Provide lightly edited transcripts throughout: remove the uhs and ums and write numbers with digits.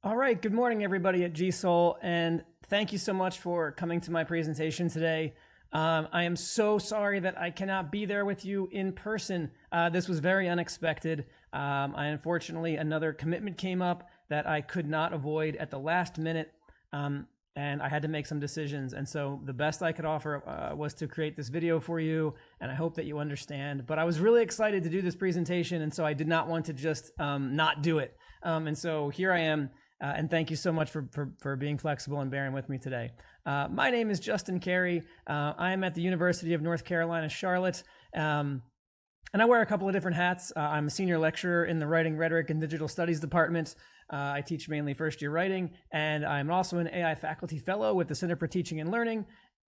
All right, good morning everybody at GSOLE, and thank you so much for coming to my presentation today. I am so sorry that I cannot be there with you in person. This was very unexpected. Unfortunately, another commitment came up that I could not avoid at the last minute, and I had to make some decisions. And so the best I could offer was to create this video for you, and I hope that you understand. But I was really excited to do this presentation, and so I did not want to just not do it. And so here I am. And thank you so much for being flexible and bearing with me today. My name is Justin Carey. I am at the University of North Carolina, Charlotte. And I wear a couple of different hats. I'm a senior lecturer in the Writing, Rhetoric, and Digital Studies department. I teach mainly first-year writing, and I'm also an AI faculty fellow with the Center for Teaching and Learning.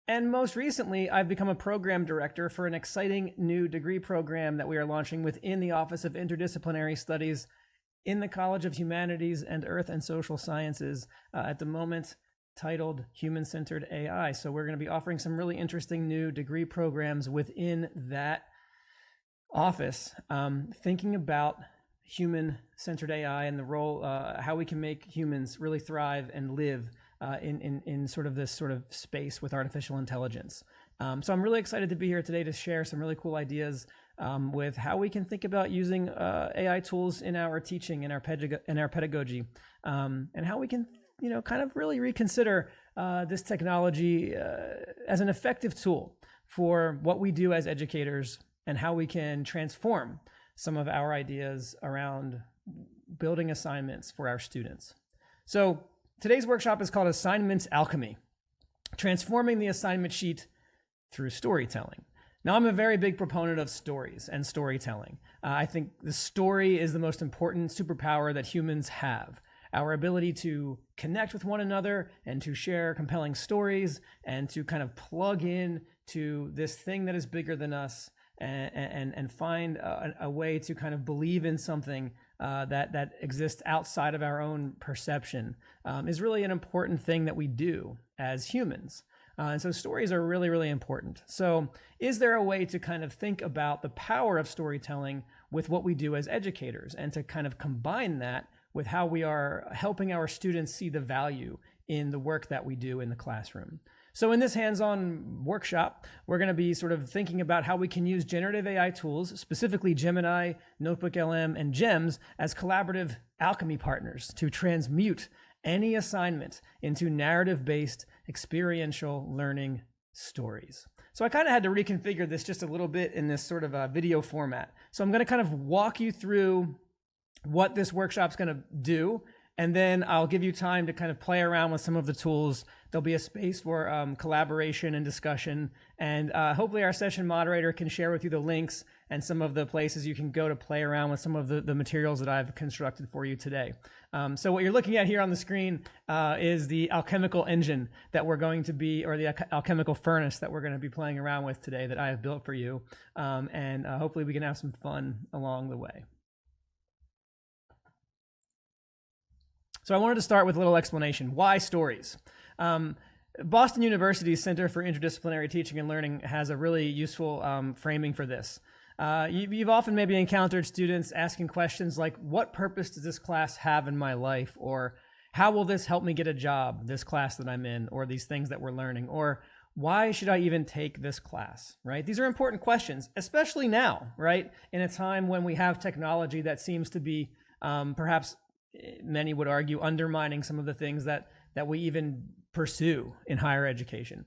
And most recently, I've become a program director for an exciting new degree program that we are launching within the Office of Interdisciplinary Studies in the College of Humanities and Earth and Social Sciences, at the moment titled Human-Centered AI. So we're going to be offering some really interesting new degree programs within that office, thinking about human-centered AI and the role, how we can make humans really thrive and live in sort of this sort of space with artificial intelligence. So I'm really excited to be here today to share some really cool ideas with how we can think about using AI tools in our teaching, in our pedagogy, and how we can, kind of really reconsider this technology as an effective tool for what we do as educators and how we can transform some of our ideas around building assignments for our students. So today's workshop is called Assignment Alchemy, Transforming the Assignment Sheet Through Storytelling. Now, I'm a very big proponent of stories and storytelling. I think the story is the most important superpower that humans have. Our ability to connect with one another and to share compelling stories and to kind of plug in to this thing that is bigger than us and find a way to kind of believe in something that exists outside of our own perception is really an important thing that we do as humans. And so stories are really, really important. So is there a way to kind of think about the power of storytelling with what we do as educators and to kind of combine that with how we are helping our students see the value in the work that we do in the classroom? So in this hands-on workshop, we're going to be sort of thinking about how we can use generative AI tools, specifically Gemini, NotebookLM, and GEMS, as collaborative alchemy partners to transmute any assignment into narrative-based experiential learning stories. So I kind of had to reconfigure this just a little bit in this sort of a video format. So I'm going to kind of walk you through what this workshop's going to do, and then I'll give you time to kind of play around with some of the tools. There'll be a space for collaboration and discussion, and hopefully our session moderator can share with you the links and some of the places you can go to play around with some of the materials that I've constructed for you today. So what you're looking at here on the screen is the alchemical engine that we're going to be, or the alchemical furnace that we're going to be playing around with today that I have built for you. And hopefully we can have some fun along the way. So I wanted to start with a little explanation. Why stories? Boston University's Center for Interdisciplinary Teaching and Learning has a really useful framing for this. You've often maybe encountered students asking questions like, what purpose does this class have in my life? Or how will this help me get a job, this class that I'm in, or these things that we're learning? Or why should I even take this class, right? These are important questions, especially now, right? In a time when we have technology that seems to be perhaps, many would argue, undermining some of the things that we even pursue in higher education.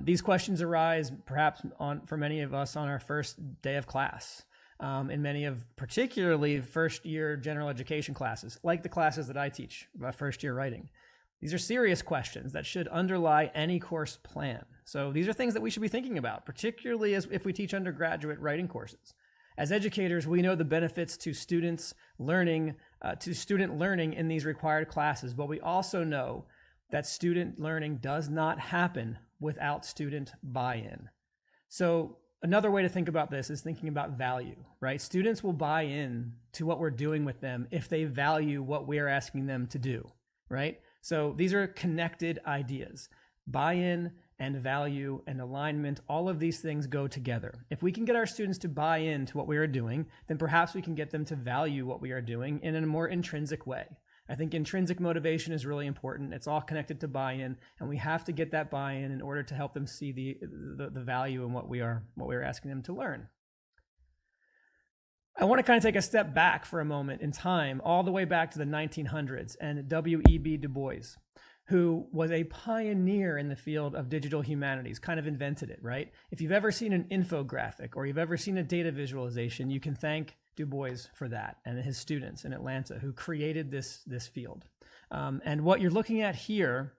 These questions arise perhaps for many of us on our first day of class, in many of particularly first-year general education classes, like the classes that I teach, first-year writing. These are serious questions that should underlie any course plan. So these are things that we should be thinking about, particularly if we teach undergraduate writing courses. As educators, we know the benefits to student learning in these required classes, but we also know that student learning does not happen without student buy-in. So another way to think about this is thinking about value, right? Students will buy in to what we're doing with them if they value what we're asking them to do, right? So these are connected ideas. Buy-in and value and alignment, all of these things go together. If we can get our students to buy into what we are doing, then perhaps we can get them to value what we are doing in a more intrinsic way. I think intrinsic motivation is really important. It's all connected to buy-in, and we have to get that buy-in in order to help them see the value in what we're asking them to learn. I want to kind of take a step back for a moment in time, all the way back to the 1900s, and W.E.B. Du Bois, who was a pioneer in the field of digital humanities, kind of invented it, right? If you've ever seen an infographic or you've ever seen a data visualization, you can thank Du Bois for that and his students in Atlanta who created this field. And what you're looking at here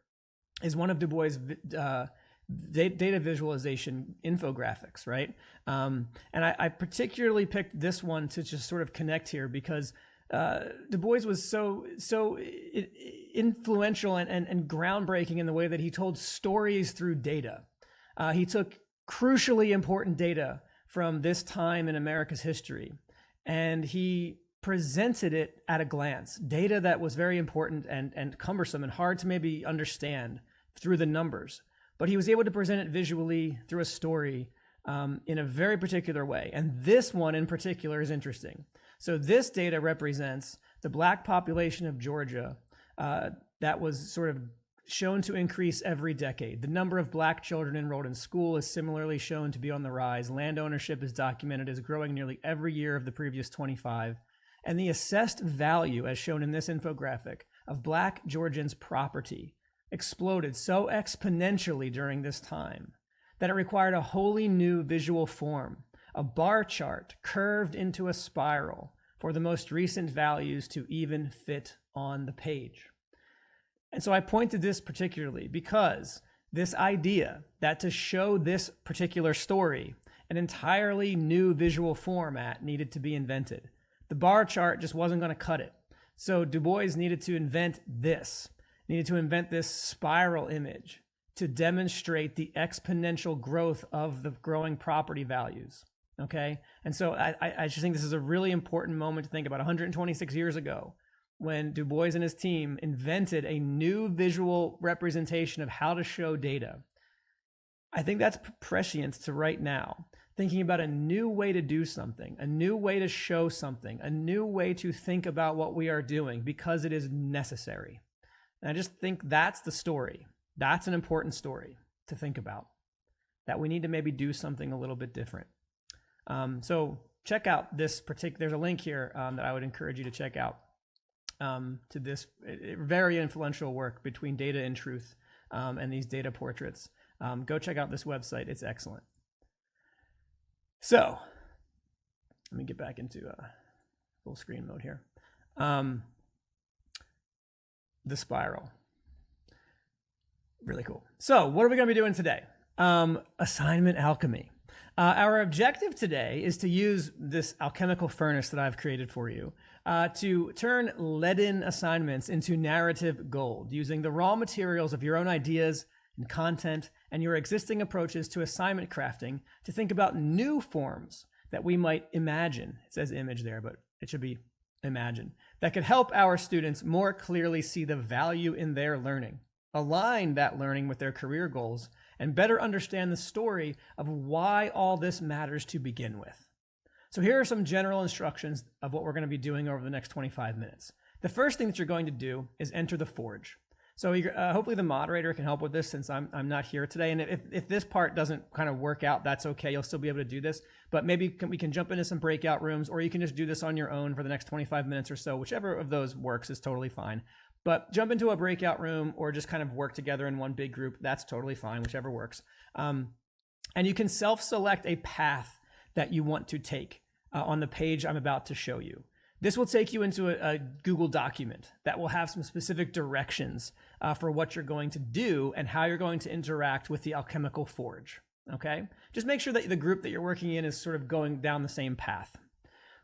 is one of Du Bois' data visualization infographics, right? And I particularly picked this one to just sort of connect here because Du Bois was so influential and groundbreaking in the way that he told stories through data. He took crucially important data from this time in America's history, and he presented it at a glance. Data that was very important and cumbersome and hard to maybe understand through the numbers. But he was able to present it visually through a story in a very particular way. And this one in particular is interesting. So this data represents the Black population of Georgia that was sort of shown to increase every decade. The number of Black children enrolled in school is similarly shown to be on the rise. Land ownership is documented as growing nearly every year of the previous 25. And the assessed value, as shown in this infographic, of Black Georgians' property exploded so exponentially during this time that it required a wholly new visual form, a bar chart curved into a spiral for the most recent values to even fit on the page. And so I point to this particularly because this idea that to show this particular story, an entirely new visual format needed to be invented. The bar chart just wasn't going to cut it. So Du Bois needed to invent this spiral image to demonstrate the exponential growth of the growing property values. Okay. And so I just think this is a really important moment to think about. 126 years ago, when Du Bois and his team invented a new visual representation of how to show data. I think that's prescient to right now, thinking about a new way to do something, a new way to show something, a new way to think about what we are doing because it is necessary. And I just think that's the story. That's an important story to think about, that we need to maybe do something a little bit different. So check out this particular, there's a link here that I would encourage you to check out to this very influential work between data and truth and these data portraits. Go check out this website. It's excellent. So let me get back into full screen mode here. The spiral. Really cool. So what are we going to be doing today? Assignment alchemy. Our objective today is to use this alchemical furnace that I've created for you to turn leaden assignments into narrative gold using the raw materials of your own ideas and content and your existing approaches to assignment crafting to think about new forms that we might imagine. It says image there, but it should be imagine. That could help our students more clearly see the value in their learning, align that learning with their career goals, and better understand the story of why all this matters to begin with. So here are some general instructions of what we're going to be doing over the next 25 minutes. The first thing that you're going to do is enter the Forge. So hopefully the moderator can help with this since I'm not here today. And if this part doesn't kind of work out, that's okay. You'll still be able to do this. But maybe we can jump into some breakout rooms, or you can just do this on your own for the next 25 minutes or so. Whichever of those works is totally fine. But jump into a breakout room or just kind of work together in one big group. That's totally fine, whichever works. And you can self-select a path that you want to take on the page I'm about to show you. This will take you into a Google document that will have some specific directions for what you're going to do and how you're going to interact with the alchemical forge. Okay? Just make sure that the group that you're working in is sort of going down the same path.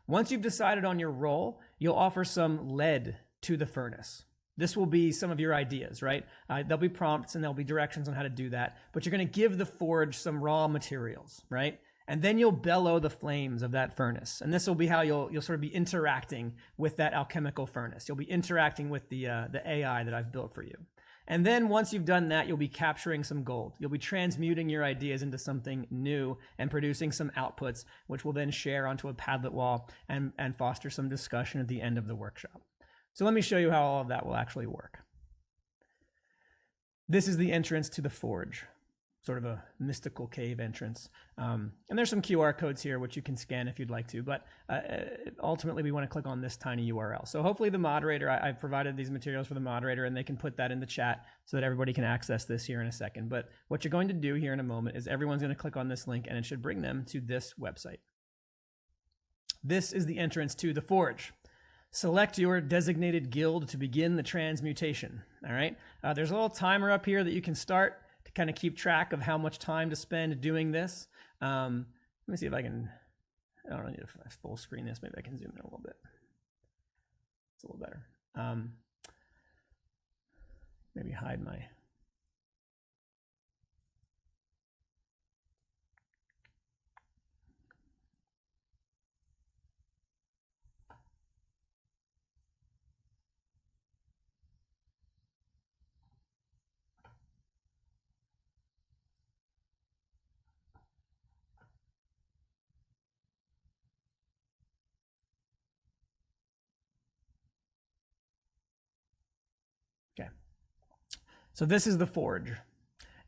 Once you've decided on your role, you'll offer some lead to the furnace. This will be some of your ideas, right? There'll be prompts and there'll be directions on how to do that, but you're going to give the forge some raw materials, right? And then you'll bellow the flames of that furnace. And this will be how you'll sort of be interacting with that alchemical furnace. You'll be interacting with the AI that I've built for you. And then once you've done that, you'll be capturing some gold. You'll be transmuting your ideas into something new and producing some outputs, which will then share onto a Padlet wall and foster some discussion at the end of the workshop. So let me show you how all of that will actually work. This is the entrance to the forge, sort of a mystical cave entrance. And there's some QR codes here, which you can scan if you'd like to, but ultimately we want to click on this tiny URL. So hopefully the moderator, I've provided these materials for the moderator and they can put that in the chat so that everybody can access this here in a second. But what you're going to do here in a moment is everyone's going to click on this link and it should bring them to this website. This is the entrance to the forge. Select your designated guild to begin the transmutation. All right. There's a little timer up here that you can start to kind of keep track of how much time to spend doing this. Let me see if I can, I don't need to full screen this. Maybe I can zoom in a little bit. It's a little better. Maybe hide my, okay. So this is the forge,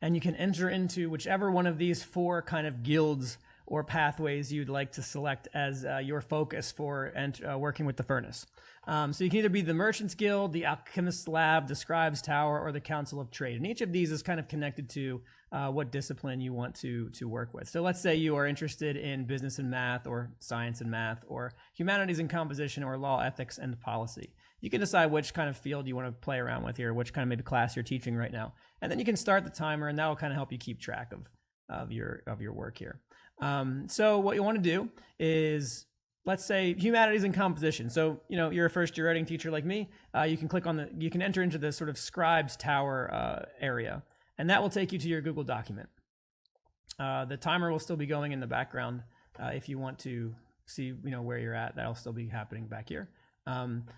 and you can enter into whichever one of these four kind of guilds or pathways you'd like to select as your focus for working with the furnace. So you can either be the Merchants Guild, the Alchemist's Lab, the Scribe's Tower, or the Council of Trade. And each of these is kind of connected to what discipline you want to work with. So let's say you are interested in business and math, or science and math, or humanities and composition, or law, ethics, and policy. You can decide which kind of field you want to play around with here, which kind of maybe class you're teaching right now. And then you can start the timer, and that will kind of help you keep track of your work here. So what you want to do is, let's say humanities and composition. So, you know, you're a first year writing teacher like me. You can click on you can enter into the sort of Scribe's Tower area, and that will take you to your Google document. The timer will still be going in the background. If you want to see, you know, where you're at, that'll still be happening back here.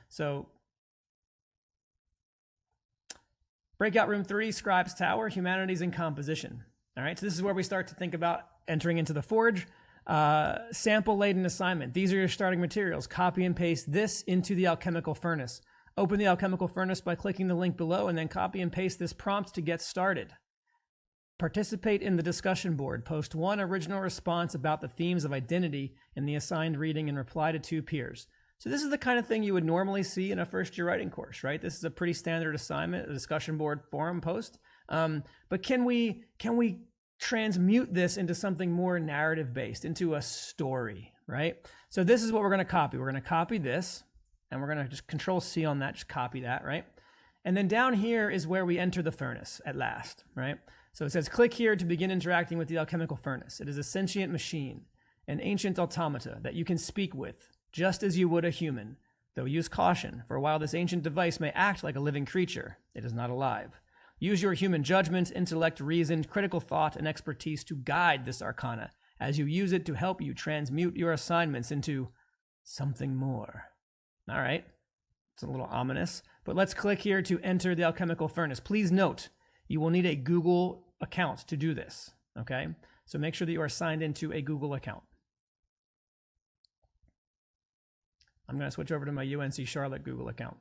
So breakout room 3, Scribe's Tower, humanities and composition. All right, so this is where we start to think about entering into the forge. Sample laden assignment. These are your starting materials. Copy and paste this into the alchemical furnace. Open the alchemical furnace by clicking the link below and then copy and paste this prompt to get started. Participate in the discussion board. Post one original response about the themes of identity in the assigned reading and reply to 2 peers. So this is the kind of thing you would normally see in a first year writing course, right? This is a pretty standard assignment, a discussion board forum post. But can we transmute this into something more narrative based, into a story, right? So this is what we're going to copy. We're going to copy this, and we're going to just Control C on that, just copy that, right? And then down here is where we enter the furnace at last, right? So it says, click here to begin interacting with the alchemical furnace. It is a sentient machine, an ancient automata that you can speak with, just as you would a human, though use caution, for while this ancient device may act like a living creature, it is not alive. Use your human judgment, intellect, reason, critical thought, and expertise to guide this arcana as you use it to help you transmute your assignments into something more. All right, it's a little ominous, but let's click here to enter the alchemical furnace. Please note, you will need a Google account to do this, okay? So make sure that you are signed into a Google account. I'm going to switch over to my UNC Charlotte Google account.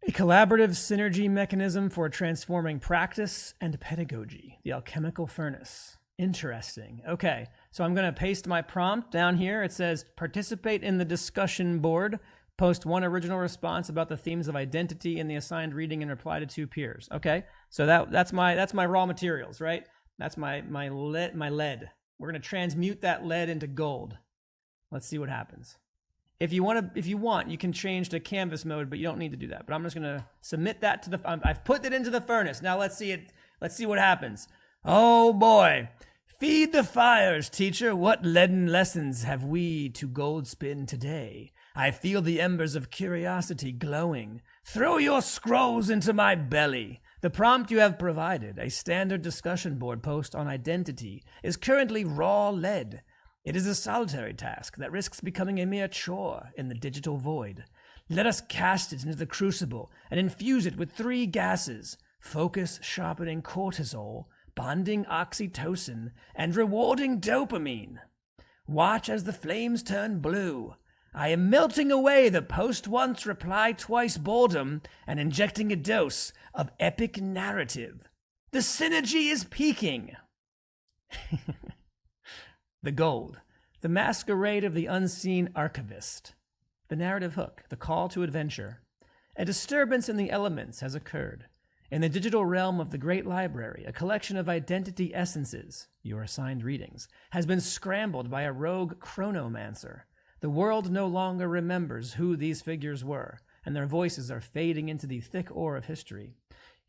A collaborative synergy mechanism for transforming practice and pedagogy. The alchemical furnace. Interesting. Okay, so I'm going to paste my prompt down here. It says, participate in the discussion board. Post one original response about the themes of identity in the assigned reading and reply to 2 peers. Okay, so that's my raw materials, right? That's my lead. We're going to transmute that lead into gold. Let's see what happens. If you want, you can change to canvas mode, but you don't need to do that. But I'm just going to submit that to the, I've put it into the furnace. Now let's see it. Let's see what happens. Oh boy. Feed the fires, teacher. What leaden lessons have we to gold spin today? I feel the embers of curiosity glowing. Throw your scrolls into my belly. The prompt you have provided, a standard discussion board post on identity, is currently raw lead. It is a solitary task that risks becoming a mere chore in the digital void. Let us cast it into the crucible and infuse it with 3 gases: focus sharpening cortisol, bonding oxytocin, and rewarding dopamine. Watch as the flames turn blue. I am melting away the post once, reply twice boredom and injecting a dose of epic narrative. The synergy is peaking. The gold, the masquerade of the unseen archivist. The narrative hook, the call to adventure. A disturbance in the elements has occurred. In the digital realm of the Great Library, a collection of identity essences, your assigned readings, has been scrambled by a rogue chronomancer. The world no longer remembers who these figures were, and their voices are fading into the thick ore of history.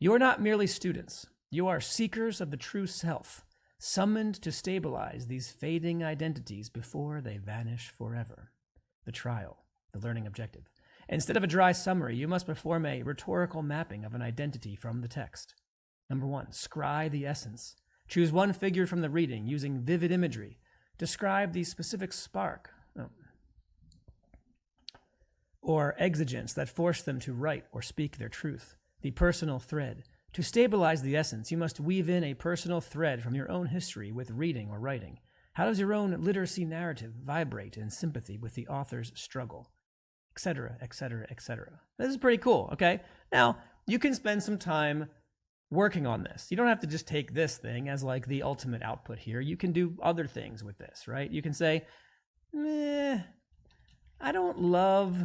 You are not merely students. You are seekers of the true self, summoned to stabilize these fading identities before they vanish forever. The trial, the learning objective. Instead of a dry summary, you must perform a rhetorical mapping of an identity from the text. Number 1, scry the essence. Choose one figure from the reading using vivid imagery. Describe the specific spark or exigence that forced them to write or speak their truth. The personal thread. To stabilize the essence, you must weave in a personal thread from your own history with reading or writing. How does your own literacy narrative vibrate in sympathy with the author's struggle? Etc., etc., etc. This is pretty cool, okay? Now, you can spend some time working on this. You don't have to just take this thing as like the ultimate output here. You can do other things with this, right? You can say, I don't love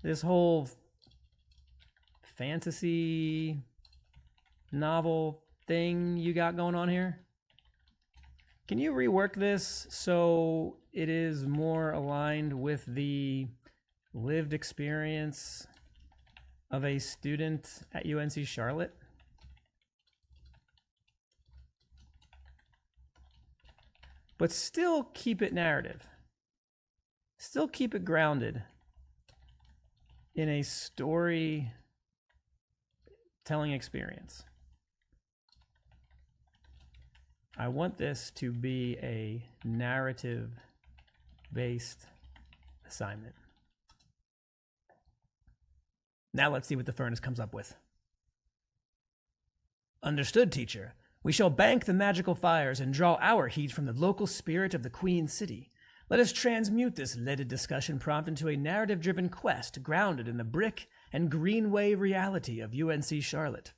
this whole fantasy novel thing you got going on here. Can you rework this so it is more aligned with the lived experience of a student at UNC Charlotte? But still keep it narrative. Still keep it grounded in a story telling experience. I want this to be a narrative-based assignment. Now let's see what the furnace comes up with. Understood, teacher. We shall bank the magical fires and draw our heat from the local spirit of the Queen City. Let us transmute this leaded discussion prompt into a narrative-driven quest grounded in the brick and green wave reality of UNC Charlotte.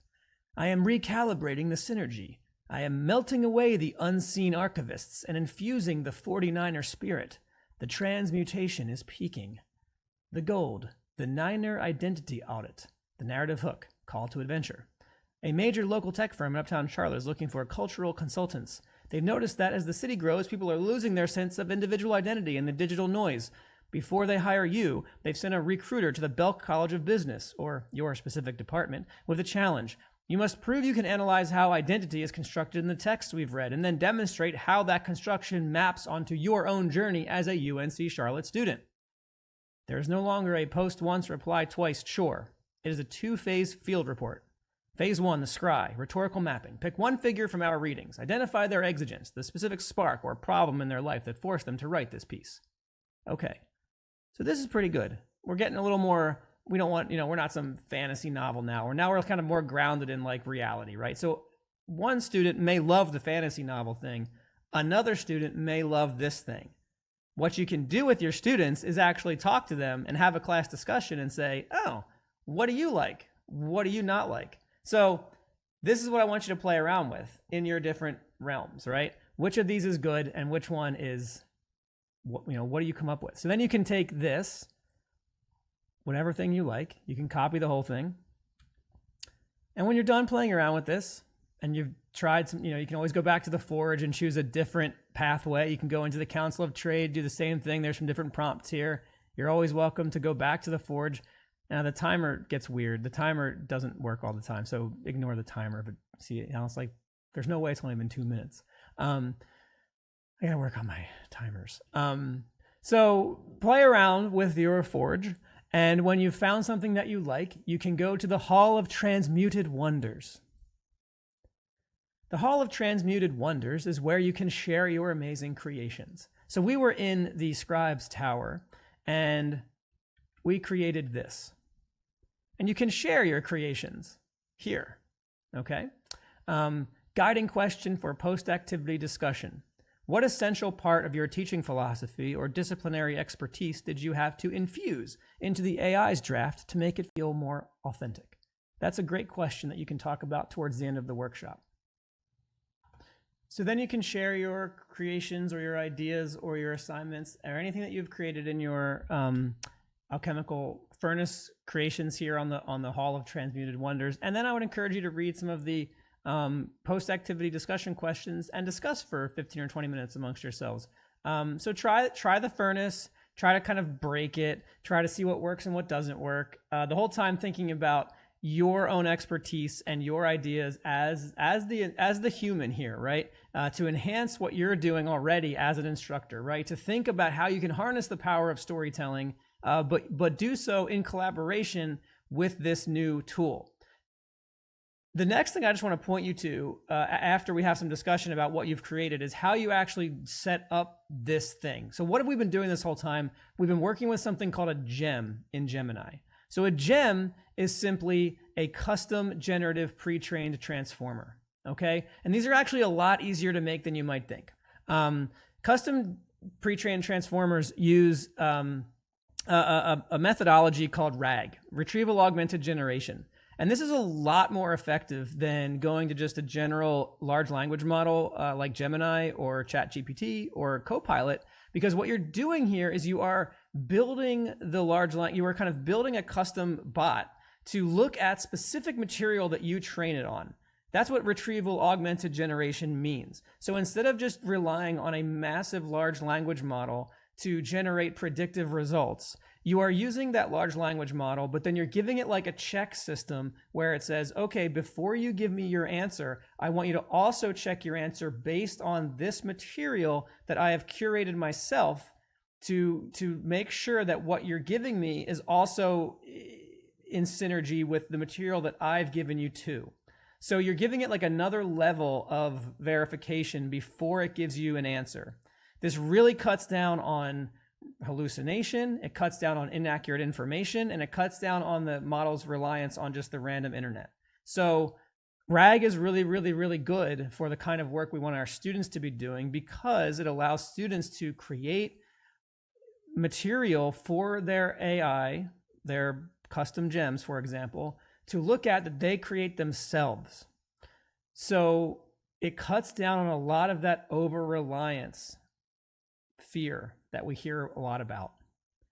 I am recalibrating the synergy. I am melting away the unseen archivists and infusing the 49er spirit. The transmutation is peaking. The gold, the Niner identity audit, the narrative hook, call to adventure. A major local tech firm in Uptown Charlotte is looking for cultural consultants. They've noticed that as the city grows, people are losing their sense of individual identity in the digital noise. Before they hire you, they've sent a recruiter to the Belk College of Business, or your specific department, with a challenge. You must prove you can analyze how identity is constructed in the text we've read, and then demonstrate how that construction maps onto your own journey as a UNC Charlotte student. There is no longer a post once, reply twice chore. It is a two-phase field report. Phase 1, the scry, rhetorical mapping. Pick one figure from our readings. Identify their exigence, the specific spark or problem in their life that forced them to write this piece. Okay, so this is pretty good. We're getting a little more, we don't want, we're not some fantasy novel now. We're kind of more grounded in like reality, right? So one student may love the fantasy novel thing. Another student may love this thing. What you can do with your students is actually talk to them and have a class discussion and say, oh, what do you like? What do you not like? So this is what I want you to play around with in your different realms, right? Which of these is good and which one is, what do you come up with? So then you can take this, whatever thing you like, you can copy the whole thing. And when you're done playing around with this and you've tried some, you can always go back to the Forge and choose a different pathway. You can go into the Council of Trade, do the same thing. There's some different prompts here. You're always welcome to go back to the Forge. Now the timer gets weird. The timer doesn't work all the time, so ignore the timer. But see, it's like there's no way it's only been 2 minutes. I gotta work on my timers. So play around with your Forge, and when you've found something that you like, you can go to the Hall of Transmuted Wonders. The Hall of Transmuted Wonders is where you can share your amazing creations. So we were in the Scribe's Tower, and we created this. And you can share your creations here, okay? Guiding question for post-activity discussion. What essential part of your teaching philosophy or disciplinary expertise did you have to infuse into the AI's draft to make it feel more authentic? That's a great question that you can talk about towards the end of the workshop. So then you can share your creations or your ideas or your assignments or anything that you've created in your alchemical furnace creations here on the Hall of Transmuted Wonders. And then I would encourage you to read some of the post-activity discussion questions and discuss for 15 or 20 minutes amongst yourselves. So try the furnace, try to kind of break it, try to see what works and what doesn't work. The whole time thinking about your own expertise and your ideas as the human here, right? To enhance what you're doing already as an instructor, right? To think about how you can harness the power of storytelling, but do so in collaboration with this new tool. The next thing I just want to point you to after we have some discussion about what you've created is how you actually set up this thing. So what have we been doing this whole time? We've been working with something called a gem in Gemini. So a gem is simply a custom generative pre-trained transformer, okay? And these are actually a lot easier to make than you might think. Custom pre-trained transformers use a methodology called RAG, Retrieval Augmented Generation. And this is a lot more effective than going to just a general large language model like Gemini or ChatGPT or Copilot, because what you're doing here is you are building you are kind of building a custom bot to look at specific material that you train it on. That's what retrieval augmented generation means. So instead of just relying on a massive large language model to generate predictive results, you are using that large language model, but then you're giving it like a check system where it says, okay, before you give me your answer, I want you to also check your answer based on this material that I have curated myself to make sure that what you're giving me is also in synergy with the material that I've given you too. So you're giving it like another level of verification before it gives you an answer. This really cuts down on hallucination, it cuts down on inaccurate information, and it cuts down on the model's reliance on just the random internet. So RAG is really, really, really good for the kind of work we want our students to be doing because it allows students to create material for their AI, their custom gems, for example, to look at that they create themselves. So it cuts down on a lot of that over-reliance fear that we hear a lot about.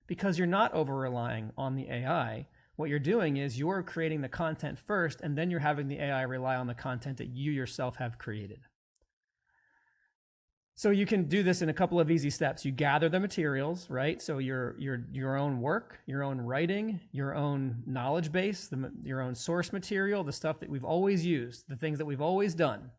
Because you're not over-relying on the AI, what you're doing is you're creating the content first, and then you're having the AI rely on the content that you yourself have created. So you can do this in a couple of easy steps. You gather the materials, right? So your own work, your own writing, your own knowledge base, your own source material, the stuff that we've always used, the things that we've always done.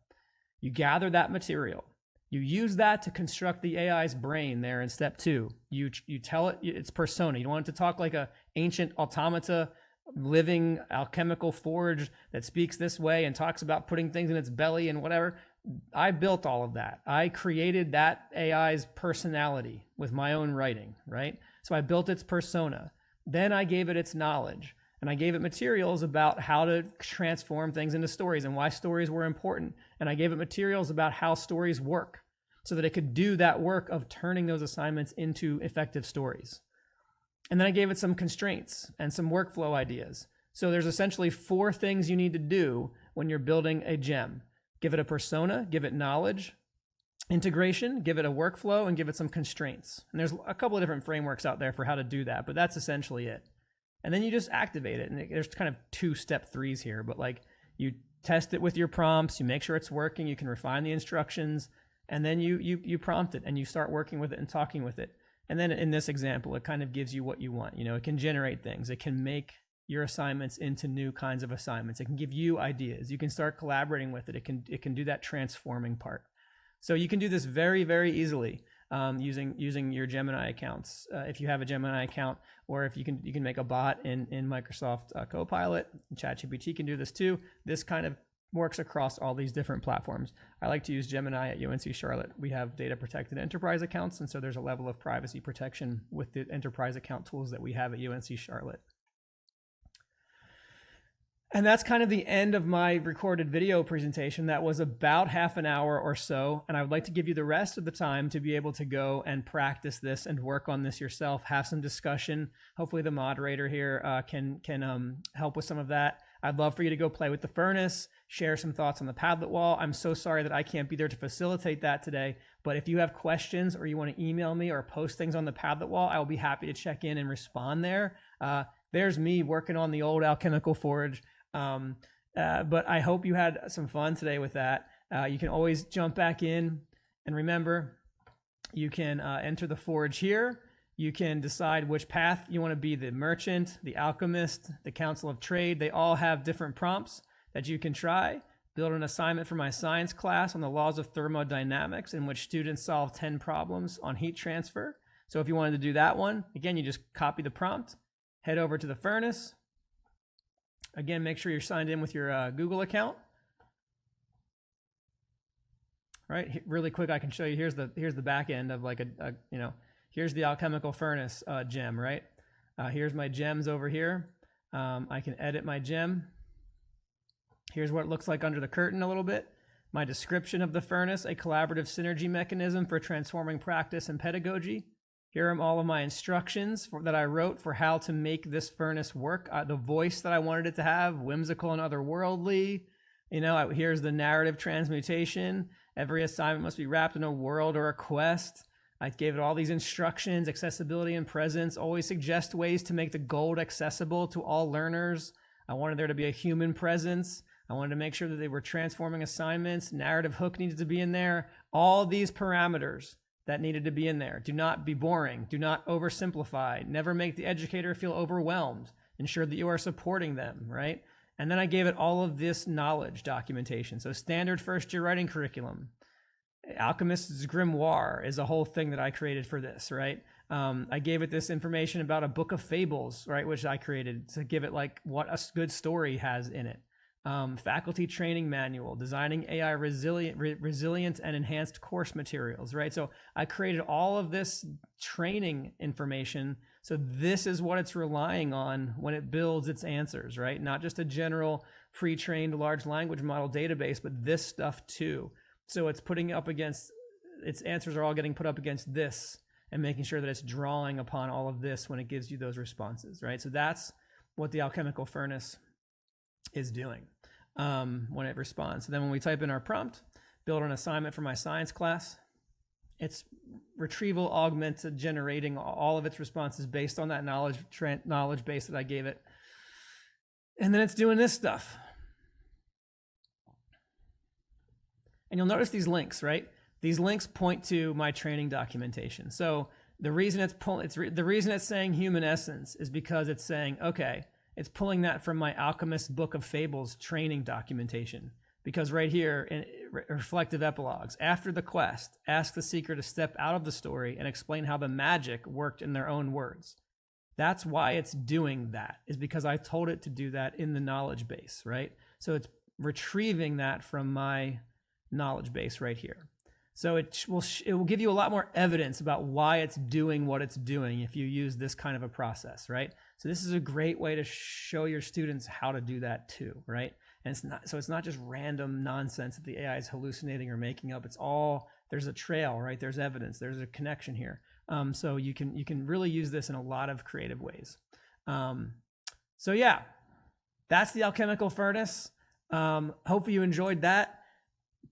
You gather that material. You use that to construct the AI's brain there in step 2. You tell it its persona. You don't want it to talk like a ancient automata, living alchemical forge that speaks this way and talks about putting things in its belly and whatever. I built all of that. I created that AI's personality with my own writing, right? So I built its persona. Then I gave it its knowledge. And I gave it materials about how to transform things into stories and why stories were important. And I gave it materials about how stories work so that it could do that work of turning those assignments into effective stories. And then I gave it some constraints and some workflow ideas. So there's essentially 4 things you need to do when you're building a gem. Give it a persona, give it knowledge, integration, give it a workflow, and give it some constraints. And there's a couple of different frameworks out there for how to do that, but that's essentially it. And then you just activate it. And there's kind of 2 step 3s here, but like you test it with your prompts, you make sure it's working, you can refine the instructions, and then you prompt it and you start working with it and talking with it. And then in this example, it kind of gives you what you want. You know, it can generate things. It can make your assignments into new kinds of assignments. It can give you ideas. You can start collaborating with it. It can do that transforming part. So you can do this very, very easily using your Gemini accounts. If you have a Gemini account, or if you can make a bot in Microsoft Copilot. ChatGPT can do this too. This kind of works across all these different platforms. I like to use Gemini at UNC Charlotte. We have data protected enterprise accounts, and so there's a level of privacy protection with the enterprise account tools that we have at UNC Charlotte. And that's kind of the end of my recorded video presentation. That was about half an hour or so. And I would like to give you the rest of the time to be able to go and practice this and work on this yourself, have some discussion. Hopefully the moderator here can help with some of that. I'd love for you to go play with the furnace, share some thoughts on the Padlet wall. I'm so sorry that I can't be there to facilitate that today, but if you have questions or you want to email me or post things on the Padlet wall, I will be happy to check in and respond there. There's me working on the old alchemical forge. But I hope you had some fun today with that. You can always jump back in, and remember, you can enter the forge here. You can decide which path you want to be: the merchant, the alchemist, the council of trade. They all have different prompts that you can try. Build an assignment for my science class on the laws of thermodynamics, in which students solve 10 problems on heat transfer. So if you wanted to do that one, again, you just copy the prompt, head over to the furnace. Again, make sure you're signed in with your Google account. Right, really quick, I can show you. Here's the back end of like here's the alchemical furnace gem. Right, here's my gems over here. I can edit my gem. Here's what it looks like under the curtain a little bit. My description of the furnace: a collaborative synergy mechanism for transforming practice and pedagogy. Here are all of my instructions that I wrote for how to make this furnace work. The voice that I wanted it to have: whimsical and otherworldly. Here's the narrative transmutation. Every assignment must be wrapped in a world or a quest. I gave it all these instructions: accessibility and presence. Always suggest ways to make the gold accessible to all learners. I wanted there to be a human presence. I wanted to make sure that they were transforming assignments. Narrative hook needed to be in there. All these parameters that needed to be in there. Do not be boring. Do not oversimplify. Never make the educator feel overwhelmed. Ensure that you are supporting them, right? And then I gave it all of this knowledge documentation. So standard first year writing curriculum. Alchemist's Grimoire is a whole thing that I created for this, right? I gave it this information about a book of fables, right? Which I created to give it like what a good story has in it. Faculty training manual, designing AI resilient and enhanced course materials, right? So I created all of this training information. So this is what it's relying on when it builds its answers, right? Not just a general pre-trained large language model database, but this stuff too. So it's putting up against, its answers are all getting put up against this and making sure that it's drawing upon all of this when it gives you those responses, right? So that's what the alchemical furnace is doing when it responds. So then when we type in our prompt, build an assignment for my science class, it's retrieval augmented, generating all of its responses based on that knowledge base that I gave it. And then it's doing this stuff. And you'll notice these links, right? These links point to my training documentation. So the reason it's saying human essence is because it's saying, okay, it's pulling that from my Alchemist Book of Fables training documentation. Because right here in reflective epilogues, after the quest, ask the seeker to step out of the story and explain how the magic worked in their own words. That's why it's doing that, is because I told it to do that in the knowledge base, right? So it's retrieving that from my knowledge base right here. So it will give you a lot more evidence about why it's doing what it's doing if you use this kind of a process, right? So this is a great way to show your students how to do that too, right? And it's not just random nonsense that the AI is hallucinating or making up. It's all, there's a trail, right? There's evidence, there's a connection here. So you can really use this in a lot of creative ways. So yeah, that's the alchemical furnace. Hopefully you enjoyed that.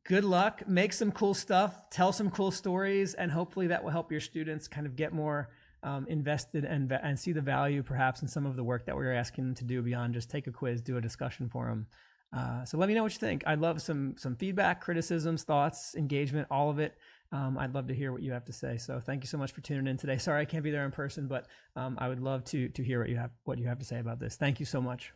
Good luck, make some cool stuff, tell some cool stories, and hopefully that will help your students kind of get more invested and see the value perhaps in some of the work that we're asking them to do beyond just take a quiz, do a discussion for them. So let me know what you think. I'd love some feedback, criticisms, thoughts, engagement, all of it. I'd love to hear what you have to say. So thank you so much for tuning in today. Sorry I can't be there in person, but I would love to hear what you have to say about this. Thank you so much.